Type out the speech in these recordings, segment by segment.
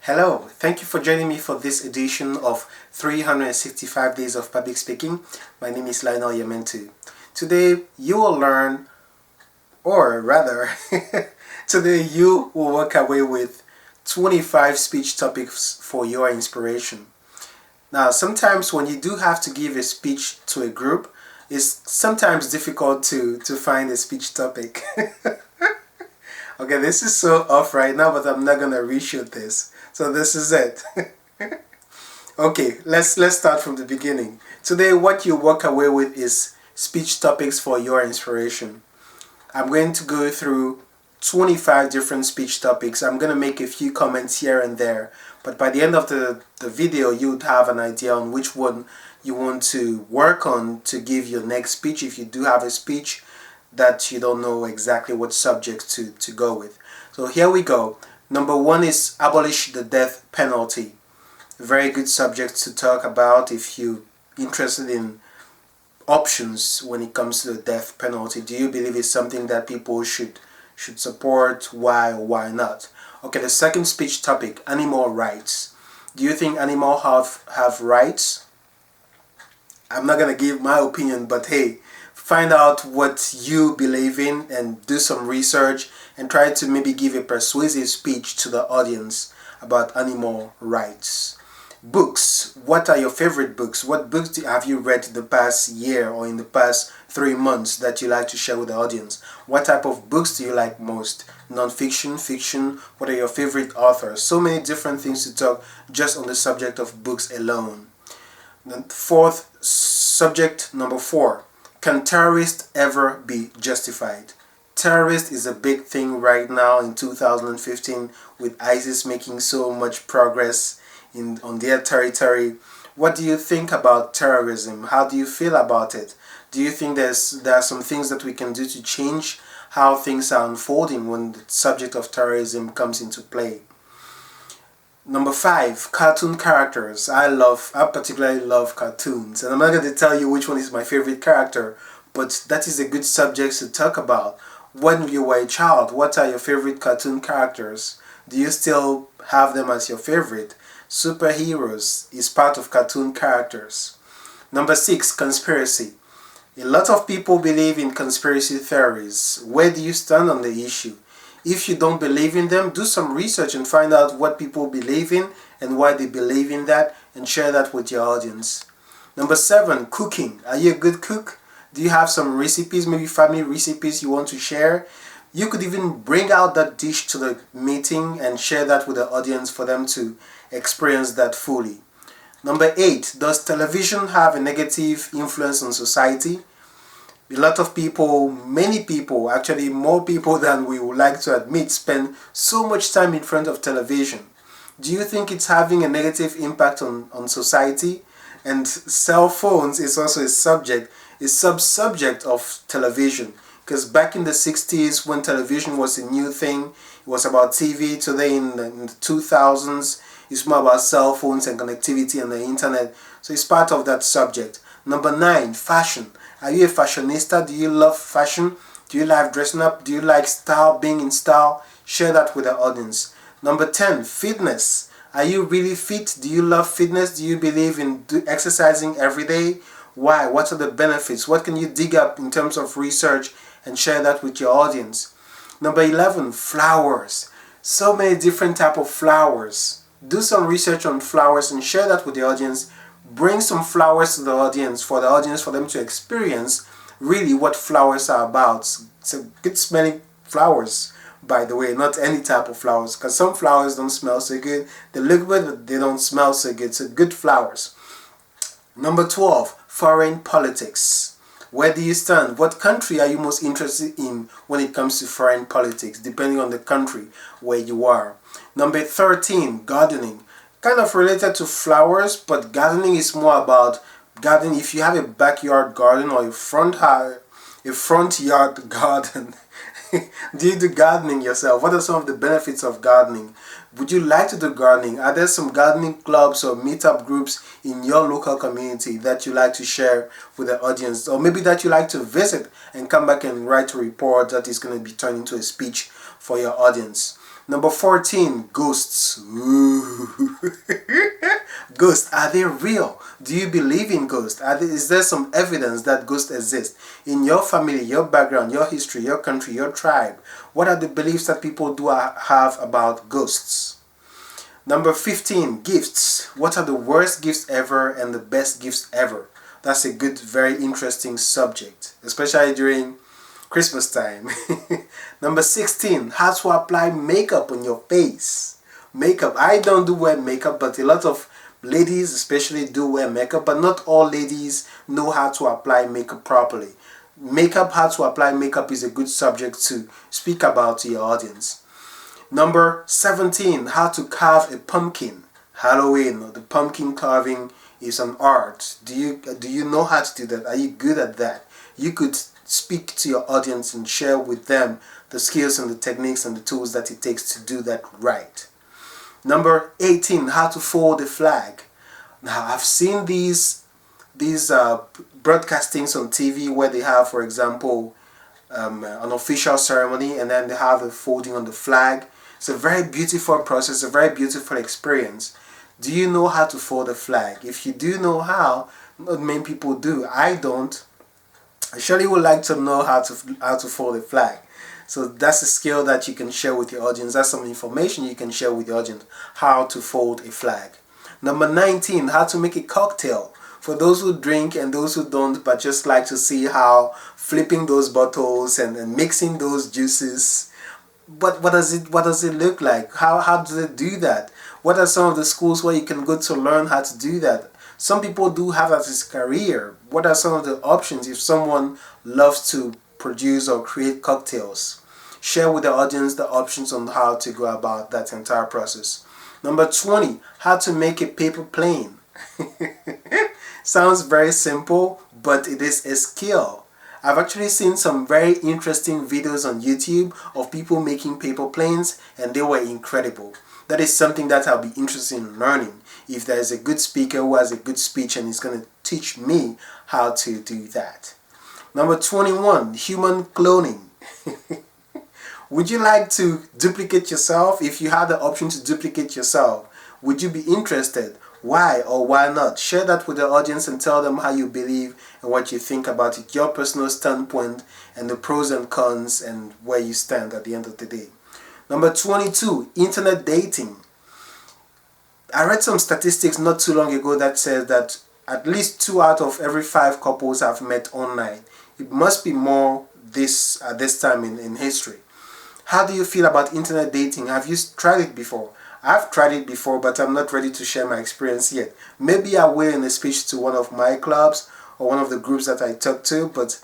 Hello, thank you for joining me for this edition of 365 Days of Public Speaking. My name is Lionel Yementu. Today you will learn, or rather, today you will walk away with 25 speech topics for your inspiration. Now, sometimes when you do have to give a speech to a group, it's sometimes difficult to find a speech topic. Okay, this is so off right now, but I'm not gonna reshoot this. So this is it. Okay, let's start from the beginning. Today, what you walk away with is speech topics for your inspiration. I'm going to go through 25 different speech topics. I'm going to make a few comments here and there, but by the end of the video, you would have an idea on which one you want to work on to give your next speech if you do have a speech that you don't know exactly what subject to go with. So here we go. Number one is abolish the death penalty. Very good subject to talk about if you're interested in options when it comes to the death penalty. Do you believe it's something that people should support? Why or why not? Okay, the second speech topic, animal rights. Do you think animals have rights? I'm not going to give my opinion, but hey, find out what you believe in and do some research and try to maybe give a persuasive speech to the audience about animal rights. Books. What are your favorite books? What books have you read in the past year or in the past 3 months that you like to share with the audience? What type of books do you like most? Non-fiction, fiction? What are your favorite authors? So many different things to talk just on the subject of books alone. The fourth subject, number 4. Can terrorists ever be justified? Terrorist is a big thing right now in 2015 with ISIS making so much progress on their territory. What do you think about terrorism? How do you feel about it? Do you think there are some things that we can do to change how things are unfolding when the subject of terrorism comes into play? Number 5, cartoon characters. I particularly love cartoons, and I'm not going to tell you which one is my favorite character, but that is a good subject to talk about. When you were a child, what are your favorite cartoon characters? Do you still have them as your favorite? Superheroes is part of cartoon characters. Number 6, conspiracy. A lot of people believe in conspiracy theories. Where do you stand on the issue? If you don't believe in them, do some research and find out what people believe in and why they believe in that and share that with your audience. Number 7, cooking. Are you a good cook? Do you have some recipes, maybe family recipes you want to share? You could even bring out that dish to the meeting and share that with the audience for them to experience that fully. Number 8, does television have a negative influence on society? A lot of people, many people, actually more people than we would like to admit, spend so much time in front of television. Do you think it's having a negative impact on society? And cell phones is also a sub-subject of television. Because back in the 60s when television was a new thing, it was about TV. Today in the 2000s, it's more about cell phones and connectivity and the internet. So it's part of that subject. Number 9, fashion. Are you a fashionista? Do you love fashion? Do you like dressing up? Do you like style, being in style? Share that with the audience. Number 10, fitness. Are you really fit? Do you love fitness? Do you believe in exercising every day? Why? What are the benefits? What can you dig up in terms of research and share that with your audience? Number 11, flowers. So many different types of flowers. Do some research on flowers and share that with the audience. Bring some flowers to the audience for them to experience really what flowers are about. So good smelling flowers, by the way, not any type of flowers, because some flowers don't smell so good. They look good, but they don't smell so good. So good flowers. Number 12, foreign politics. Where do you stand? What country are you most interested in when it comes to foreign politics, depending on the country where you are? Number 13, gardening. Kind of related to flowers, but gardening is more about gardening. If you have a backyard garden or a front yard garden, do you do gardening yourself? What are some of the benefits of gardening? Would you like to do gardening? Are there some gardening clubs or meetup groups in your local community that you like to share with the audience, or maybe that you like to visit and come back and write a report that is going to be turned into a speech for your audience? Number 14, ghosts. Ooh. Ghosts, are they real? Do you believe in ghosts? Is there some evidence that ghosts exist? In your family, your background, your history, your country, your tribe, what are the beliefs that people do have about ghosts? Number 15, gifts. What are the worst gifts ever and the best gifts ever? That's a good, very interesting subject, especially during Christmas time. Number 16, how to apply makeup on your face. Makeup. I don't wear makeup, but a lot of ladies especially do wear makeup, but not all ladies know how to apply makeup properly. How to apply makeup is a good subject to speak about to your audience. Number 17, how to carve a pumpkin. Halloween, the pumpkin carving is an art. Do you know how to do that? Are you good at that? You could speak to your audience and share with them the skills and the techniques and the tools that it takes to do that right. Number 18, how to fold a flag. Now, I've seen these broadcastings on TV where they have, for example, an official ceremony, and then they have the folding on the flag. It's a very beautiful process, a very beautiful experience. Do you know how to fold a flag? If you do know how, not many people do. I don't. I surely would like to know how to fold a flag. So that's a skill that you can share with your audience. That's some information you can share with your audience, how to fold a flag. Number 19, how to make a cocktail. For those who drink and those who don't, but just like to see how flipping those bottles and mixing those juices, what does it look like? How do they do that? What are some of the schools where you can go to learn how to do that? Some people do have that as a career. What are some of the options if someone loves to produce or create cocktails? Share with the audience the options on how to go about that entire process. Number 20, how to make a paper plane. Sounds very simple, but it is a skill. I've actually seen some very interesting videos on YouTube of people making paper planes, and they were incredible. That is something that I'll be interested in learning. If there is a good speaker who has a good speech and is going to teach me how to do that. Number 21, human cloning. Would you like to duplicate yourself? If you had the option to duplicate yourself, would you be interested? Why or why not? Share that with the audience and tell them how you believe and what you think about it, your personal standpoint and the pros and cons and where you stand at the end of the day. Number 22, internet dating. I read some statistics not too long ago that says that at least 2 out of every 5 couples have met online. It must be more at this time in history. How do you feel about internet dating? Have you tried it before? I've tried it before, but I'm not ready to share my experience yet. Maybe I will in a speech to one of my clubs or one of the groups that I talk to, but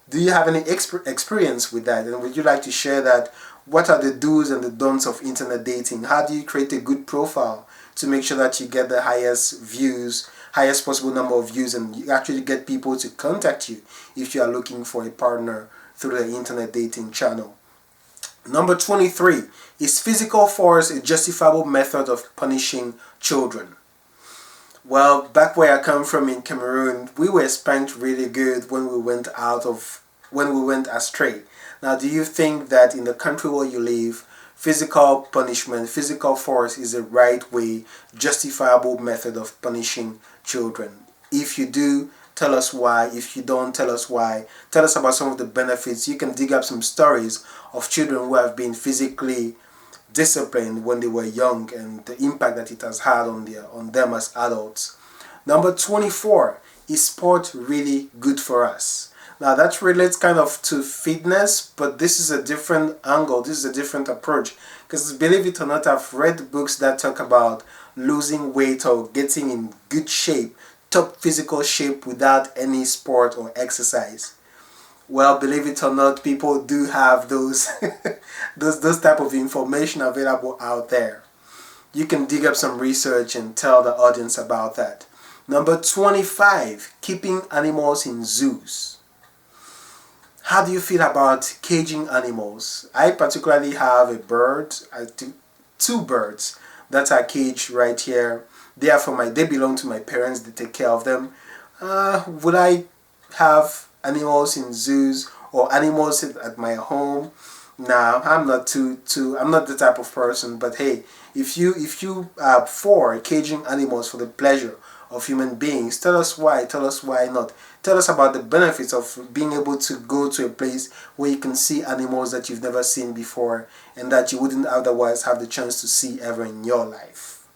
do you have any experience with that? And would you like to share that? What are the do's and the don'ts of internet dating? How do you create a good profile to make sure that you get the highest views, highest possible number of views, and you actually get people to contact you if you are looking for a partner through the internet dating channel? Number 23, is physical force a justifiable method of punishing children? Well, back where I come from in Cameroon, we were spanked really good when we went astray. Now, do you think that in the country where you live, physical punishment, physical force is the right way, justifiable method of punishing children? If you do, tell us why. If you don't, tell us why. Tell us about some of the benefits. You can dig up some stories of children who have been physically disciplined when they were young and the impact that it has had on them as adults. Number 24, is sport really good for us? Now that relates kind of to fitness, but this is a different angle, this is a different approach. Because believe it or not, I've read books that talk about losing weight or getting in good shape, top physical shape without any sport or exercise. Well, believe it or not, people do have those those type of information available out there. You can dig up some research and tell the audience about that. Number 25, keeping animals in zoos. How do you feel about caging animals? I particularly have a bird, two birds that are caged right here. They belong to my parents, they take care of them. Would I have animals in zoos or animals at my home? Nah, I'm not I'm not the type of person. But hey, if you are for caging animals for the pleasure of human beings, tell us why. Tell us why not. Tell us about the benefits of being able to go to a place where you can see animals that you've never seen before and that you wouldn't otherwise have the chance to see ever in your life.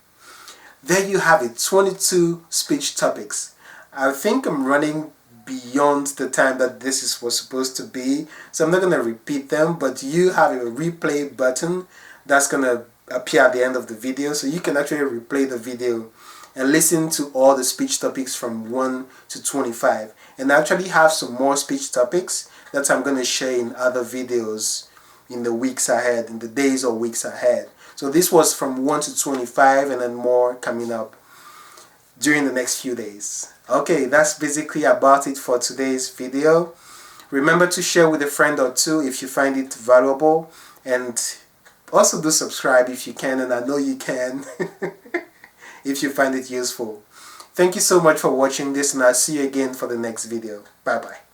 There you have it, 22 speech topics. I think I'm running beyond the time that was supposed to be, so I'm not going to repeat them, but you have a replay button that's going to appear at the end of the video, so you can actually replay the video and listen to all the speech topics from 1 to 25. And I actually have some more speech topics that I'm going to share in other videos in the weeks ahead, in the days or weeks ahead. So this was from 1 to 25 and then more coming up during the next few days. Okay, that's basically about it for today's video. Remember to share with a friend or two if you find it valuable, and also do subscribe if you can, and I know you can if you find it useful. Thank you so much for watching this, and I'll see you again for the next video. Bye bye.